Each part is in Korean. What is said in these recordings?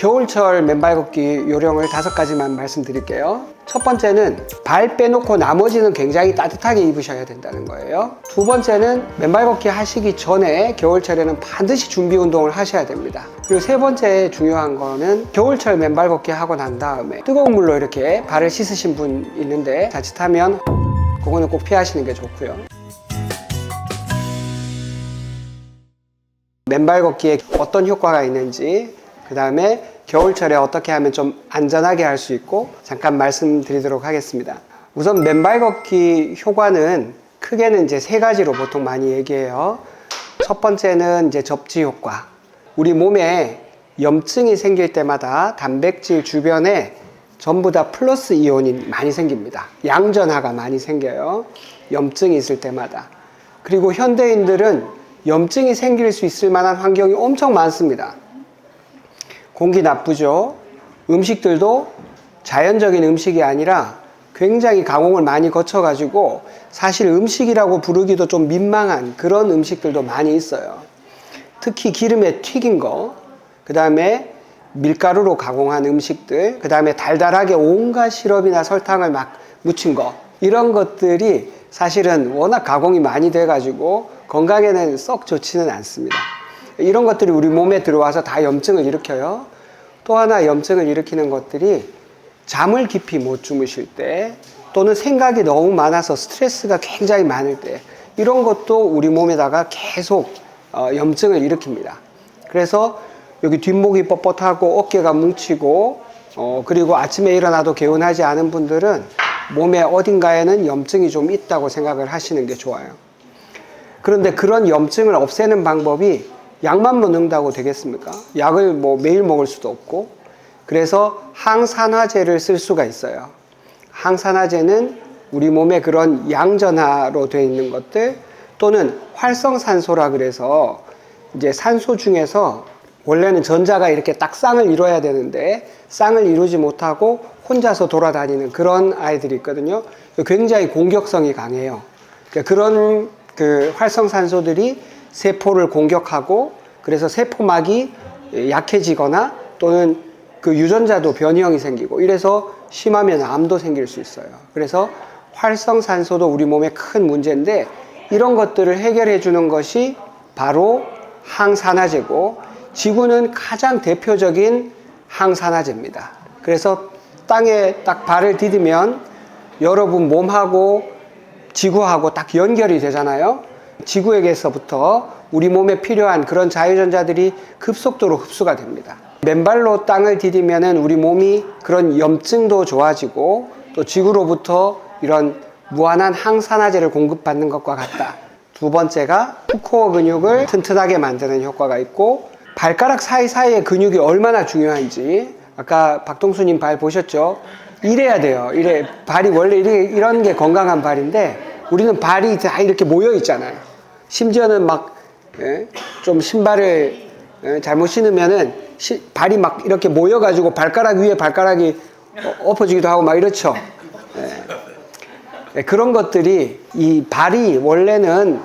겨울철 맨발 걷기 요령을 5가지만 말씀드릴게요. 첫 번째는 발 빼놓고 나머지는 굉장히 따뜻하게 입으셔야 된다는 거예요. 두 번째는 맨발 걷기 하시기 전에 겨울철에는 반드시 준비 운동을 하셔야 됩니다. 그리고 세 번째 중요한 거는 겨울철 맨발 걷기 하고 난 다음에 뜨거운 물로 이렇게 발을 씻으신 분 있는데 자칫하면 그거는 꼭 피하시는 게 좋고요. 맨발 걷기에 어떤 효과가 있는지, 그 다음에 겨울철에 어떻게 하면 좀 안전하게 할 수 있고 잠깐 말씀드리도록 하겠습니다. 우선 맨발 걷기 효과는 크게는 이제 3가지로 보통 많이 얘기해요. 첫 번째는 이제 접지 효과. 우리 몸에 염증이 생길 때마다 단백질 주변에 전부 다 플러스 이온이 많이 생깁니다. 양전하가 많이 생겨요. 염증이 있을 때마다. 그리고 현대인들은 염증이 생길 수 있을 만한 환경이 엄청 많습니다. 공기 나쁘죠. 음식들도 자연적인 음식이 아니라 굉장히 가공을 많이 거쳐가지고 사실 음식이라고 부르기도 좀 민망한 그런 음식들도 많이 있어요. 특히 기름에 튀긴 거, 그 다음에 밀가루로 가공한 음식들, 그 다음에 달달하게 온갖 시럽이나 설탕을 막 묻힌 거, 이런 것들이 사실은 워낙 가공이 많이 돼가지고 건강에는 썩 좋지는 않습니다. 이런 것들이 우리 몸에 들어와서 다 염증을 일으켜요. 또 하나 염증을 일으키는 것들이 잠을 깊이 못 주무실 때, 또는 생각이 너무 많아서 스트레스가 굉장히 많을 때, 이런 것도 우리 몸에다가 계속 염증을 일으킵니다. 그래서 여기 뒷목이 뻣뻣하고 어깨가 뭉치고 그리고 아침에 일어나도 개운하지 않은 분들은 몸에 어딘가에는 염증이 좀 있다고 생각을 하시는 게 좋아요. 그런데 그런 염증을 없애는 방법이 약만 먹는다고 되겠습니까? 약을 뭐 매일 먹을 수도 없고, 그래서 항산화제를 쓸 수가 있어요. 항산화제는 우리 몸에 그런 양전하로 되어 있는 것들, 또는 활성산소라 그래서 이제 산소 중에서 원래는 전자가 이렇게 딱 쌍을 이뤄야 되는데 쌍을 이루지 못하고 혼자서 돌아다니는 그런 아이들이 있거든요. 굉장히 공격성이 강해요. 그런 그 활성산소들이 세포를 공격하고, 그래서 세포막이 약해지거나 또는 그 유전자도 변형이 생기고, 이래서 심하면 암도 생길 수 있어요. 그래서 활성산소도 우리 몸에 큰 문제인데, 이런 것들을 해결해 주는 것이 바로 항산화제고, 지구는 가장 대표적인 항산화제입니다. 그래서 땅에 딱 발을 디디면 여러분 몸하고 지구하고 딱 연결이 되잖아요. 지구에게서부터 우리 몸에 필요한 그런 자유전자들이 급속도로 흡수가 됩니다. 맨발로 땅을 디디면은 우리 몸이 그런 염증도 좋아지고, 또 지구로부터 이런 무한한 항산화제를 공급받는 것과 같다. 두 번째가 풋코어 근육을 튼튼하게 만드는 효과가 있고, 발가락 사이사이의 근육이 얼마나 중요한지, 아까 박동수님 발 보셨죠? 이래야 돼요. 이래, 발이 원래 이런 게 건강한 발인데, 우리는 발이 다 이렇게 모여 있잖아요. 심지어는 막, 좀 신발을 잘못 신으면은 발이 막 이렇게 모여가지고 발가락 위에 발가락이 엎어지기도 하고 막 이렇죠. 그런 것들이, 이 발이 원래는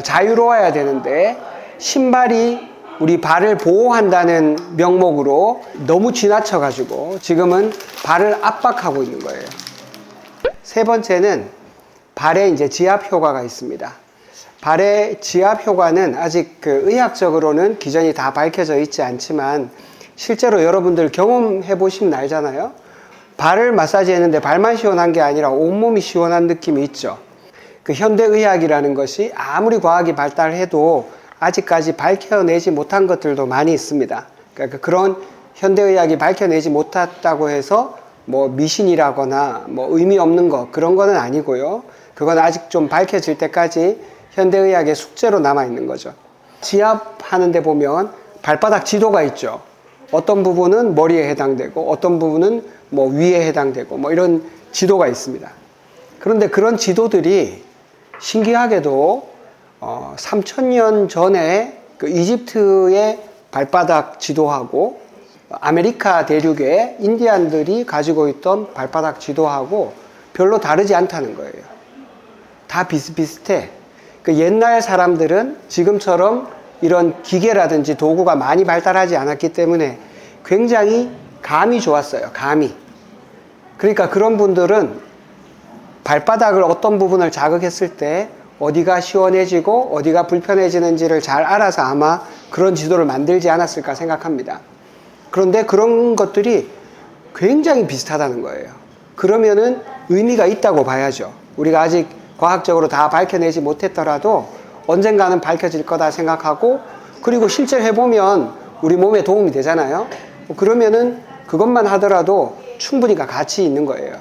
자유로워야 되는데, 신발이 우리 발을 보호한다는 명목으로 너무 지나쳐가지고 지금은 발을 압박하고 있는 거예요. 세 번째는 발에 이제 지압 효과가 있습니다. 발의 지압 효과는 아직 그 의학적으로는 기전이 다 밝혀져 있지 않지만, 실제로 여러분들 경험해 보시면 알잖아요. 발을 마사지 했는데 발만 시원한 게 아니라 온몸이 시원한 느낌이 있죠. 그 현대의학이라는 것이 아무리 과학이 발달해도 아직까지 밝혀내지 못한 것들도 많이 있습니다. 그러니까 그런 현대의학이 밝혀내지 못했다고 해서 뭐 미신이라거나 뭐 의미 없는 것, 그런 거는 아니고요. 그건 아직 좀 밝혀질 때까지 현대의학의 숙제로 남아있는 거죠. 지압하는 데 보면 발바닥 지도가 있죠. 어떤 부분은 머리에 해당되고 어떤 부분은 뭐 위에 해당되고 뭐 이런 지도가 있습니다. 그런데 그런 지도들이 신기하게도 3000년 전에 그 이집트의 발바닥 지도하고 아메리카 대륙의 인디안들이 가지고 있던 발바닥 지도하고 별로 다르지 않다는 거예요. 다 비슷비슷해. 그 옛날 사람들은 지금처럼 이런 기계라든지 도구가 많이 발달하지 않았기 때문에 굉장히 감이 좋았어요. 감이. 그러니까 그런 분들은 발바닥을 어떤 부분을 자극했을 때 어디가 시원해지고 어디가 불편해지는지를 잘 알아서 아마 그런 지도를 만들지 않았을까 생각합니다. 그런데 그런 것들이 굉장히 비슷하다는 거예요. 그러면은 의미가 있다고 봐야죠. 우리가 아직 과학적으로 다 밝혀내지 못했더라도 언젠가는 밝혀질 거다 생각하고, 그리고 실제 해보면 우리 몸에 도움이 되잖아요. 그러면은 그것만 하더라도 충분히 가치 있는 거예요.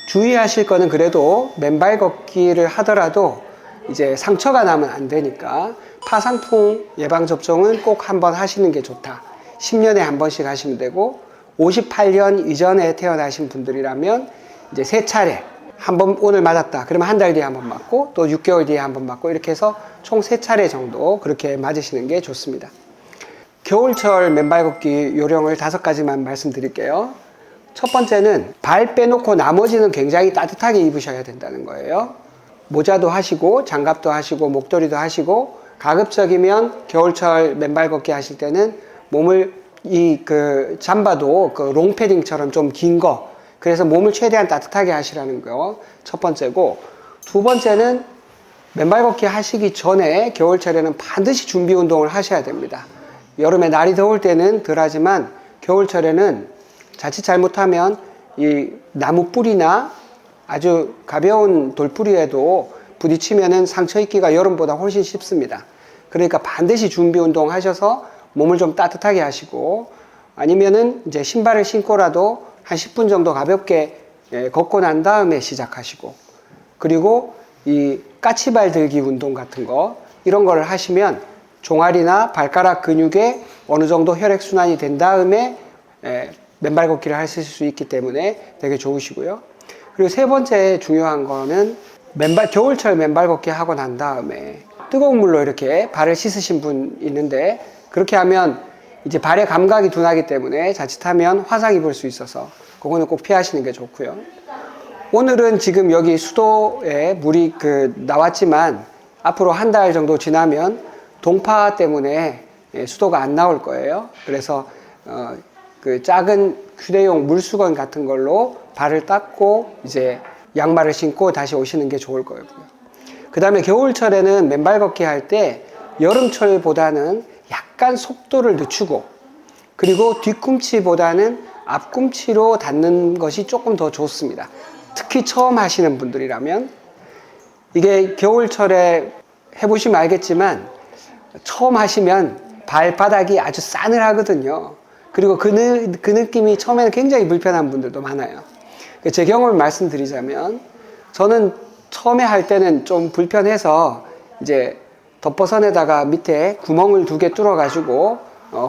주의하실 거는 그래도 맨발 걷기를 하더라도 이제 상처가 나면 안 되니까 파상풍 예방접종은 꼭 한번 하시는 게 좋다. 10년에 한 번씩 하시면 되고, 58년 이전에 태어나신 분들이라면 이제 3차례, 한 번 오늘 맞았다 그러면 한 달 뒤에 한 번 맞고 또 6개월 뒤에 한 번 맞고 이렇게 해서 총 3차례 정도 그렇게 맞으시는 게 좋습니다. 겨울철 맨발 걷기 요령을 5가지만 말씀드릴게요. 첫 번째는 발 빼놓고 나머지는 굉장히 따뜻하게 입으셔야 된다는 거예요. 모자도 하시고 장갑도 하시고 목도리도 하시고, 가급적이면 겨울철 맨발 걷기 하실 때는 몸을 잠바도 롱패딩처럼 좀 긴 거, 그래서 몸을 최대한 따뜻하게 하시라는 거 첫 번째고, 두 번째는 맨발 걷기 하시기 전에 겨울철에는 반드시 준비 운동을 하셔야 됩니다. 여름에 날이 더울 때는 덜 하지만 겨울철에는 자칫 잘못하면 이 나무 뿌리나 아주 가벼운 돌뿌리에도 부딪히면은 상처 입기가 여름보다 훨씬 쉽습니다. 그러니까 반드시 준비 운동 하셔서 몸을 좀 따뜻하게 하시고, 아니면은 이제 신발을 신고라도 한 10분 정도 가볍게 걷고 난 다음에 시작하시고, 그리고 이 까치발 들기 운동 같은 거, 이런 거를 하시면 종아리나 발가락 근육에 어느 정도 혈액순환이 된 다음에 맨발 걷기를 하실 수 있기 때문에 되게 좋으시고요. 그리고 세 번째 중요한 거는 겨울철 맨발 걷기 하고 난 다음에 뜨거운 물로 이렇게 발을 씻으신 분 있는데, 그렇게 하면 이제 발의 감각이 둔하기 때문에 자칫하면 화상 입을 수 있어서 그거는 꼭 피하시는 게 좋고요. 오늘은 지금 여기 수도에 물이 나왔지만 앞으로 한 달 정도 지나면 동파 때문에 수도가 안 나올 거예요. 그래서 작은 휴대용 물수건 같은 걸로 발을 닦고 이제 양말을 신고 다시 오시는 게 좋을 거고요. 그 다음에 겨울철에는 맨발 걷기 할 때 여름철보다는 약간 속도를 늦추고, 그리고 뒤꿈치보다는 앞꿈치로 닿는 것이 조금 더 좋습니다. 특히 처음 하시는 분들이라면. 이게 겨울철에 해보시면 알겠지만 처음 하시면 발바닥이 아주 싸늘하거든요. 그리고 그 느낌이 처음에는 굉장히 불편한 분들도 많아요. 제 경험을 말씀드리자면, 저는 처음에 할 때는 좀 불편해서 이제 덮버선에다가 밑에 구멍을 2개 뚫어 가지고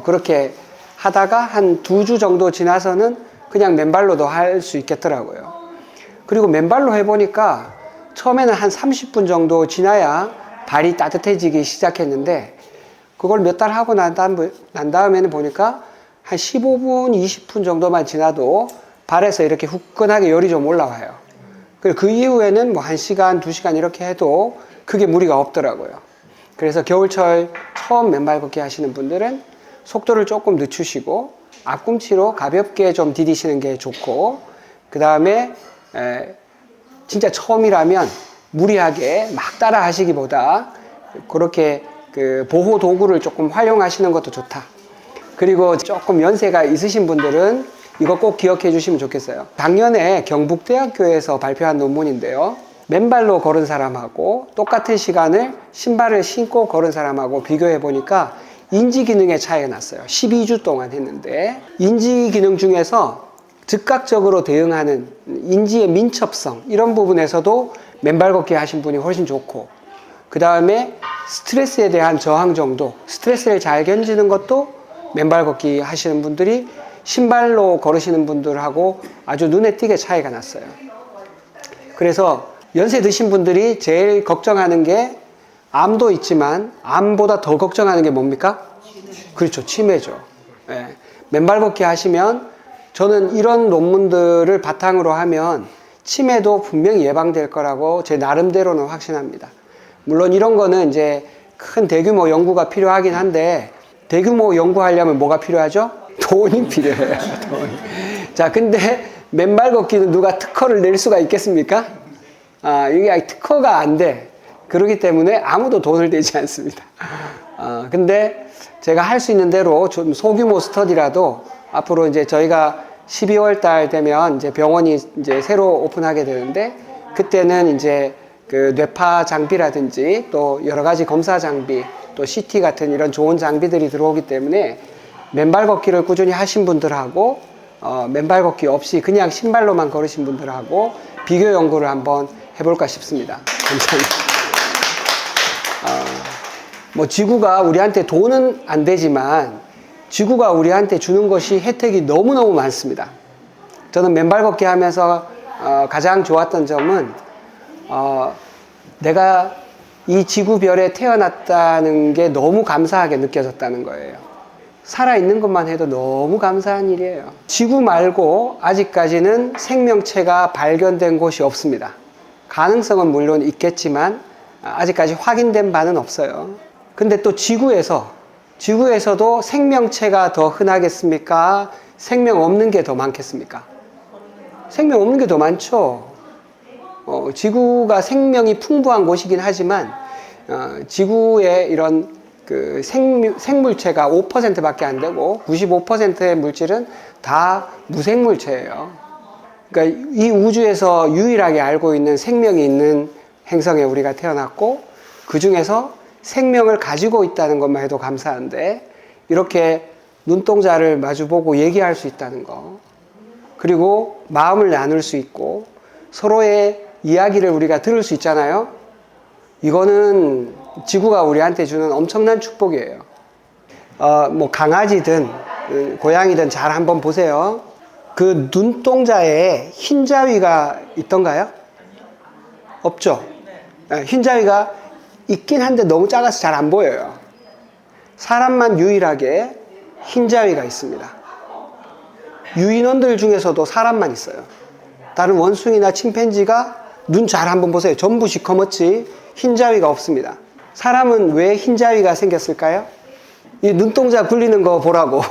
그렇게 하다가 한 2주 정도 지나서는 그냥 맨발로도 할 수 있겠더라고요. 그리고 맨발로 해보니까 처음에는 한 30분 정도 지나야 발이 따뜻해지기 시작했는데, 그걸 몇 달 하고 난 다음에는 보니까 한 15분, 20분 정도만 지나도 발에서 이렇게 후끈하게 열이 좀 올라와요. 그리고 그 이후에는 뭐 1시간, 2시간 이렇게 해도 크게 무리가 없더라고요. 그래서 겨울철 처음 맨발 걷기 하시는 분들은 속도를 조금 늦추시고 앞꿈치로 가볍게 좀 디디시는 게 좋고, 그 다음에 진짜 처음이라면 무리하게 막 따라 하시기보다 그렇게 보호 도구를 조금 활용하시는 것도 좋다. 그리고 조금 연세가 있으신 분들은 이거 꼭 기억해 주시면 좋겠어요. 작년에 경북대학교에서 발표한 논문인데요. 맨발로 걸은 사람하고 똑같은 시간을 신발을 신고 걸은 사람하고 비교해 보니까 인지 기능의 차이가 났어요. 12주 동안 했는데, 인지 기능 중에서 즉각적으로 대응하는 인지의 민첩성, 이런 부분에서도 맨발 걷기 하신 분이 훨씬 좋고, 그 다음에 스트레스에 대한 저항 정도, 스트레스를 잘 견디는 것도 맨발 걷기 하시는 분들이 신발로 걸으시는 분들하고 아주 눈에 띄게 차이가 났어요. 그래서 연세 드신 분들이 제일 걱정하는 게, 암도 있지만 암보다 더 걱정하는 게 뭡니까? 그렇죠, 치매죠. 예. 맨발 걷기 하시면, 저는 이런 논문들을 바탕으로 하면 치매도 분명히 예방될 거라고 제 나름대로는 확신합니다. 물론 이런 거는 이제 큰 대규모 연구가 필요하긴 한데, 대규모 연구하려면 뭐가 필요하죠? 돈이 필요해요. 돈이. 자, 근데 맨발 걷기는 누가 특허를 낼 수가 있겠습니까? 이게 특허가 안 돼. 그렇기 때문에 아무도 돈을 내지 않습니다. 근데 제가 할 수 있는 대로 좀 소규모 스터디라도 앞으로 이제 저희가 12월 달 되면 이제 병원이 이제 새로 오픈하게 되는데 그때는 이제 그 뇌파 장비라든지 또 여러 가지 검사 장비 또 CT 같은 이런 좋은 장비들이 들어오기 때문에 맨발 걷기를 꾸준히 하신 분들하고 맨발 걷기 없이 그냥 신발로만 걸으신 분들하고 비교 연구를 한번 해볼까 싶습니다. 감사합니다. 뭐 지구가 우리한테 돈은 안 되지만 지구가 우리한테 주는 것이 혜택이 너무너무 많습니다. 저는 맨발 걷기 하면서 가장 좋았던 점은 내가 이 지구별에 태어났다는 게 너무 감사하게 느껴졌다는 거예요. 살아있는 것만 해도 너무 감사한 일이에요. 지구 말고 아직까지는 생명체가 발견된 곳이 없습니다. 가능성은 물론 있겠지만 아직까지 확인된 바는 없어요. 근데 또 지구에서도 생명체가 더 흔하겠습니까? 생명 없는 게 더 많겠습니까? 생명 없는 게 더 많죠. 지구가 생명이 풍부한 곳이긴 하지만 지구의 이런 그 생물체가 5%밖에 안 되고 95%의 물질은 다 무생물체예요. 그러니까 이 우주에서 유일하게 알고 있는 생명이 있는 행성에 우리가 태어났고 그 중에서 생명을 가지고 있다는 것만 해도 감사한데 이렇게 눈동자를 마주보고 얘기할 수 있다는 거 그리고 마음을 나눌 수 있고 서로의 이야기를 우리가 들을 수 있잖아요. 이거는 지구가 우리한테 주는 엄청난 축복이에요. 뭐 강아지든 고양이든 잘 한번 보세요. 그 눈동자에 흰자위가 있던가요? 없죠? 흰자위가 있긴 한데 너무 작아서 잘 안 보여요. 사람만 유일하게 흰자위가 있습니다. 유인원들 중에서도 사람만 있어요. 다른 원숭이나 침팬지가 눈 잘 한번 보세요. 전부 시커멓지 흰자위가 없습니다. 사람은 왜 흰자위가 생겼을까요? 이 눈동자 굴리는 거 보라고.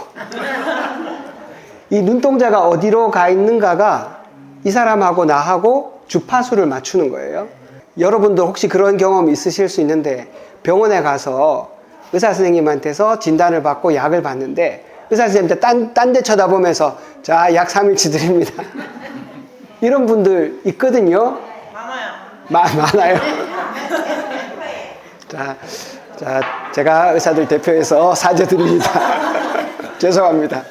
이 눈동자가 어디로 가 있는가가 이 사람하고 나하고 주파수를 맞추는 거예요. 여러분도 혹시 그런 경험 있으실 수 있는데 병원에 가서 의사 선생님한테서 진단을 받고 약을 받는데 의사 선생님한테 딴 데 쳐다보면서 자, 약 3일치 드립니다. 이런 분들 있거든요. 많아요. 자, 제가 의사들 대표해서 사죄드립니다. 죄송합니다.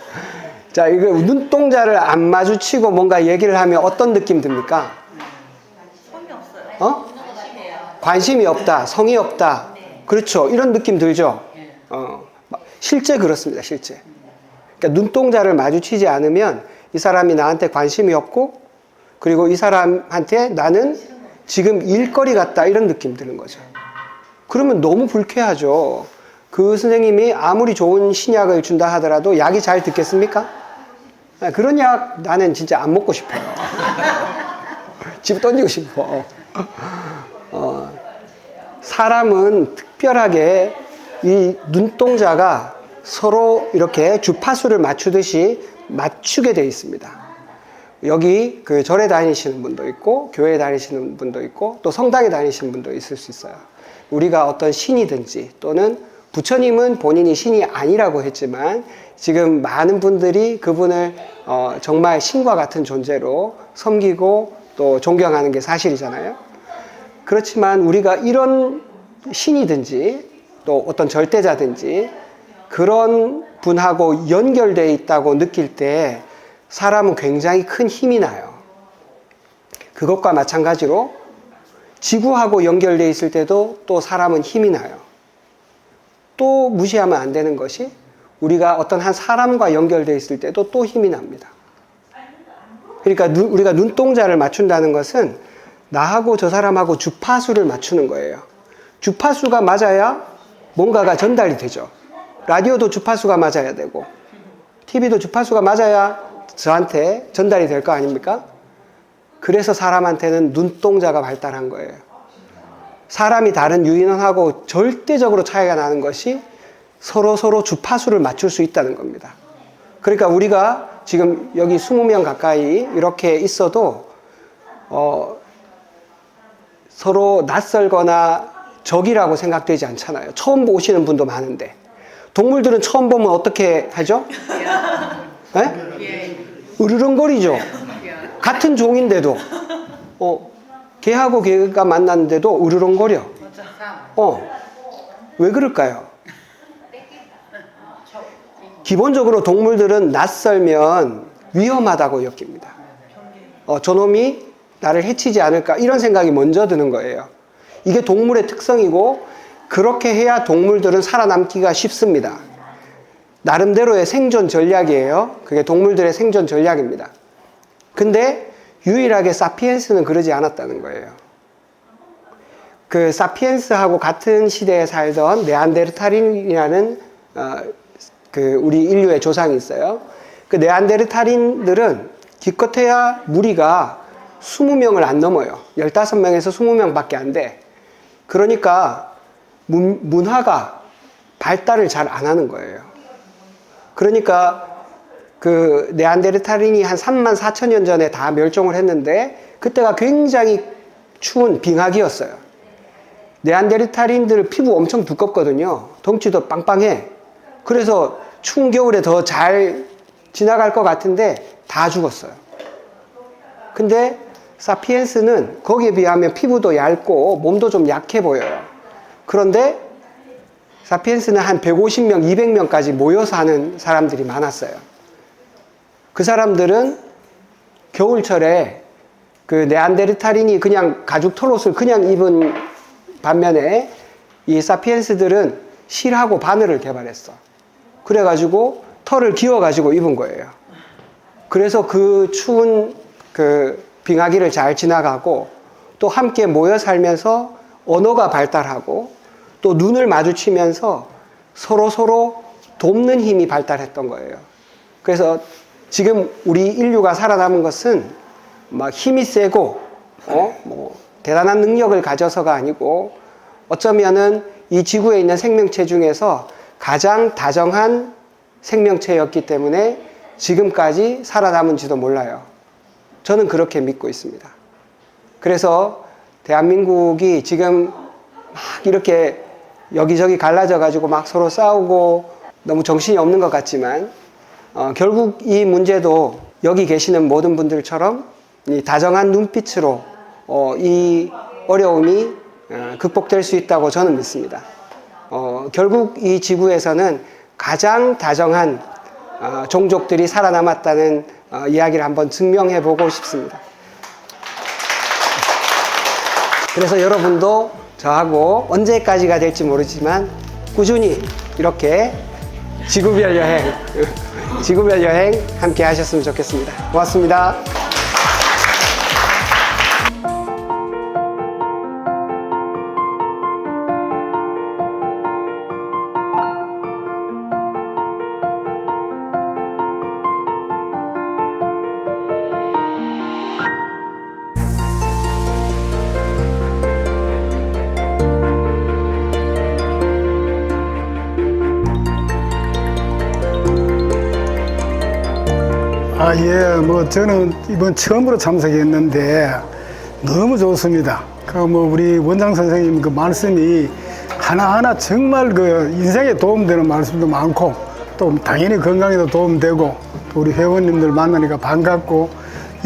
자, 이거 눈동자를 안 마주치고 뭔가 얘기를 하면 어떤 느낌 듭니까? 성이 없어요. 관심이 없다, 성이 없다. 그렇죠. 이런 느낌 들죠? 실제 그렇습니다, 실제. 그러니까 눈동자를 마주치지 않으면 이 사람이 나한테 관심이 없고 그리고 이 사람한테 나는 지금 일거리 같다 이런 느낌 드는 거죠. 그러면 너무 불쾌하죠. 그 선생님이 아무리 좋은 신약을 준다 하더라도 약이 잘 듣겠습니까? 그런 약 나는 진짜 안 먹고 싶어요. 집에 던지고 싶어. 사람은 특별하게 이 눈동자가 서로 이렇게 주파수를 맞추듯이 맞추게 되어 있습니다. 여기 그 절에 다니시는 분도 있고 교회에 다니시는 분도 있고 또 성당에 다니시는 분도 있을 수 있어요. 우리가 어떤 신이든지 또는 부처님은 본인이 신이 아니라고 했지만 지금 많은 분들이 그분을 정말 신과 같은 존재로 섬기고 또 존경하는 게 사실이잖아요. 그렇지만 우리가 이런 신이든지 또 어떤 절대자든지 그런 분하고 연결되어 있다고 느낄 때 사람은 굉장히 큰 힘이 나요. 그것과 마찬가지로 지구하고 연결되어 있을 때도 또 사람은 힘이 나요. 또 무시하면 안 되는 것이 우리가 어떤 한 사람과 연결되어 있을 때도 또 힘이 납니다. 그러니까 우리가 눈동자를 맞춘다는 것은 나하고 저 사람하고 주파수를 맞추는 거예요. 주파수가 맞아야 뭔가가 전달이 되죠. 라디오도 주파수가 맞아야 되고 TV도 주파수가 맞아야 저한테 전달이 될 거 아닙니까? 그래서 사람한테는 눈동자가 발달한 거예요. 사람이 다른 유인원하고 절대적으로 차이가 나는 것이 서로 주파수를 맞출 수 있다는 겁니다. 그러니까 우리가 지금 여기 20명 가까이 이렇게 있어도 서로 낯설거나 적이라고 생각되지 않잖아요. 처음 오시는 분도 많은데. 동물들은 처음 보면 어떻게 하죠? 네? 으르렁거리죠. 같은 종인데도 개하고 개가 만났는데도 으르렁거려. 왜 그럴까요? 기본적으로 동물들은 낯설면 위험하다고 여깁니다. 저놈이 나를 해치지 않을까 이런 생각이 먼저 드는 거예요. 이게 동물의 특성이고 그렇게 해야 동물들은 살아남기가 쉽습니다. 나름대로의 생존 전략이에요. 그게 동물들의 생존 전략입니다. 근데 유일하게 사피엔스는 그러지 않았다는 거예요. 그 사피엔스하고 같은 시대에 살던 네안데르탈인이라는 우리 인류의 조상이 있어요. 그 네안데르탈인들은 기껏해야 무리가 20명을 안 넘어요. 15명에서 20명밖에 안 돼. 그러니까 문화가 발달을 잘 안 하는 거예요. 그러니까 그 네안데르탈인이 한 3만 4천 년 전에 다 멸종을 했는데 그때가 굉장히 추운 빙하기였어요. 네안데르탈인들 피부 엄청 두껍거든요. 덩치도 빵빵해. 그래서 추운 겨울에 더 잘 지나갈 것 같은데 다 죽었어요. 근데 사피엔스는 거기에 비하면 피부도 얇고 몸도 좀 약해 보여요. 그런데 사피엔스는 한 150명, 200명까지 모여 사는 사람들이 많았어요. 그 사람들은 겨울철에 그 네안데르탈인이 그냥 가죽 털옷을 그냥 입은 반면에 이 사피엔스들은 실하고 바늘을 개발했어. 그래가지고 털을 기어가지고 입은 거예요. 그래서 그 추운 그 빙하기를 잘 지나가고 또 함께 모여 살면서 언어가 발달하고 또 눈을 마주치면서 서로 돕는 힘이 발달했던 거예요. 그래서 지금 우리 인류가 살아남은 것은 막 힘이 세고 대단한 능력을 가져서가 아니고 어쩌면은 이 지구에 있는 생명체 중에서 가장 다정한 생명체였기 때문에 지금까지 살아남은지도 몰라요. 저는 그렇게 믿고 있습니다. 그래서 대한민국이 지금 막 이렇게 여기저기 갈라져 가지고 막 서로 싸우고 너무 정신이 없는 것 같지만 결국 이 문제도 여기 계시는 모든 분들처럼 이 다정한 눈빛으로 이 어려움이 극복될 수 있다고 저는 믿습니다. 결국 이 지구에서는 가장 다정한 종족들이 살아남았다는 이야기를 한번 증명해 보고 싶습니다. 그래서 여러분도 저하고 언제까지가 될지 모르지만 꾸준히 이렇게 지구별 여행 함께 하셨으면 좋겠습니다. 고맙습니다. 저는 이번 처음으로 참석했는데 너무 좋습니다. 우리 원장 선생님 그 말씀이 하나하나 정말 그 인생에 도움되는 말씀도 많고 또 당연히 건강에도 도움되고 또 우리 회원님들 만나니까 반갑고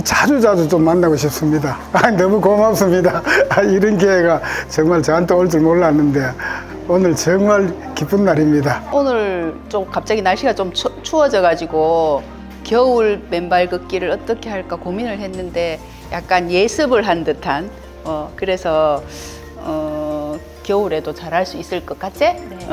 자주 좀 만나고 싶습니다. 너무 고맙습니다. 이런 기회가 정말 저한테 올 줄 몰랐는데 오늘 정말 기쁜 날입니다. 오늘 좀 갑자기 날씨가 좀 추워져 가지고 겨울 맨발 걷기를 어떻게 할까 고민을 했는데 약간 예습을 한 듯한 그래서 겨울에도 잘할 수 있을 것 같지? 네.